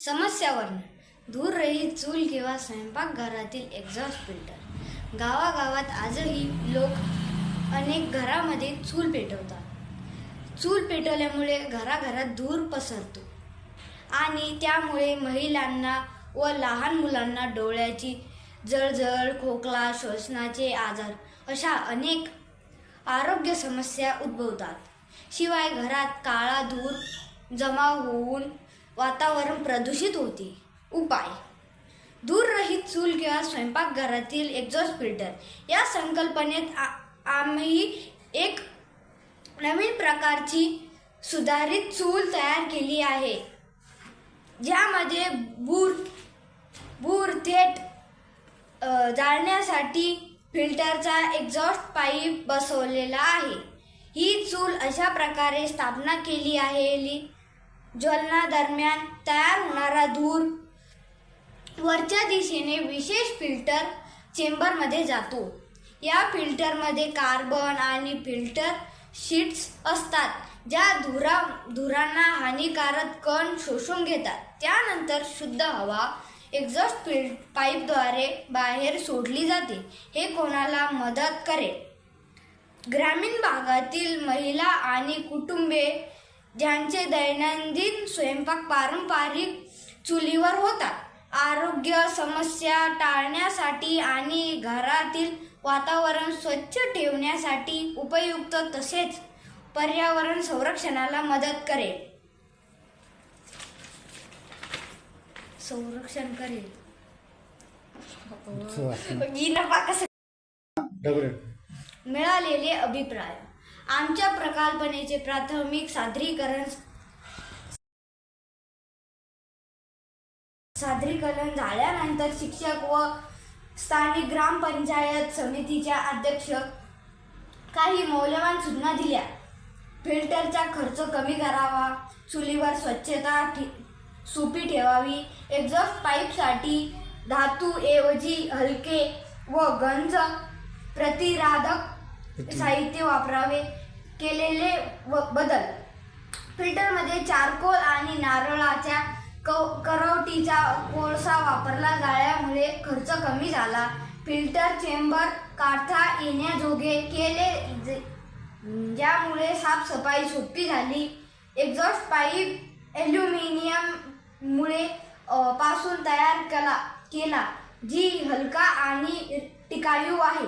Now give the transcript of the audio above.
समस्यावरून धूररहित चूल किंवा स्वयंपाकघरातील एक्झॉस्ट फिल्टर। गावागावात आजही लोक अनेक घरामध्ये चूल पेटवतात। चूल पेटवल्यामुळे घराघरात धूर पसरतो आणि त्यामुळे महिलांना व लहान मुलांना डोळ्याची जळजळ, खोकला, श्वसनाचे आजार अशा अनेक आरोग्य समस्या उद्भवतात। शिवाय घरात काळा धूर जमा होऊन वातावरण प्रदूषित होते। उपाय: धूररहित चूल किंवा स्वयंपाकघरातील एक्झॉस्ट फिल्टर या संकल्पनेत आम्ही एक नवीन प्रकारची सुधारित चूल तयार केली आहे, ज्यामध्ये बूर थेट जाळण्यासाठी फिल्टरचा एक्झॉस्ट पाईप बसवलेला आहे। ही चूल अशा प्रकारे स्थापना केली आहे ज्वलनादरम्यान तयार होणारा धूर वरच्या दिशेने विशेष फिल्टर चेंबरमध्ये जातो। या फिल्टरमध्ये कार्बन आणि फिल्टर शीट्स असतात, ज्या धुरांना हानिकारक कण शोषून घेतात। त्यानंतर शुद्ध हवा एक्झॉस्ट पाईपद्वारे बाहेर सोडली जाते। हे कोणाला मदत करेल? ग्रामीण भागातील महिला आणि कुटुंबे ज्यांचे दैनंदिन स्वयंपाक पारंपरिक चुलीवर होतात, आरोग्य समस्या टाळण्यासाठी आणि घरातील वातावरण स्वच्छ ठेवण्यासाठी उपयुक्त, तसेच पर्यावरण संरक्षणाला मदत करेल। मिळालेले अभिप्राय: आमच्या प्रकल्पनेचे प्राथमिक सादरीकरण झाल्यानंतर शिक्षक व स्थानिक ग्रामपंचायत समितीच्या अध्यक्ष काही मौल्यवान सूचना दिल्या। फिल्टरचा खर्च कमी करावा, चुलीवर स्वच्छता सोपी ठेवावी, एक्झॉस्ट पाईपसाठी धातूऐवजी हलके व गंज प्रतिरोधक साहित्य वापरावे, केलेले बदल: फिल्टरमध्ये चारकोल आणि नारळाच्या करवटीचा कोळसा वापरला, जाळल्यामुळे खर्च कमी झाला, फिल्टर चेंबर काढता येण्याजोगे केले, ज्यामुळे साफसफाई सोपी झाली, एक्झॉस्ट पाईप ॲल्युमिनियम पासून तयार केला, जी हलका आणि टिकाऊ आहे।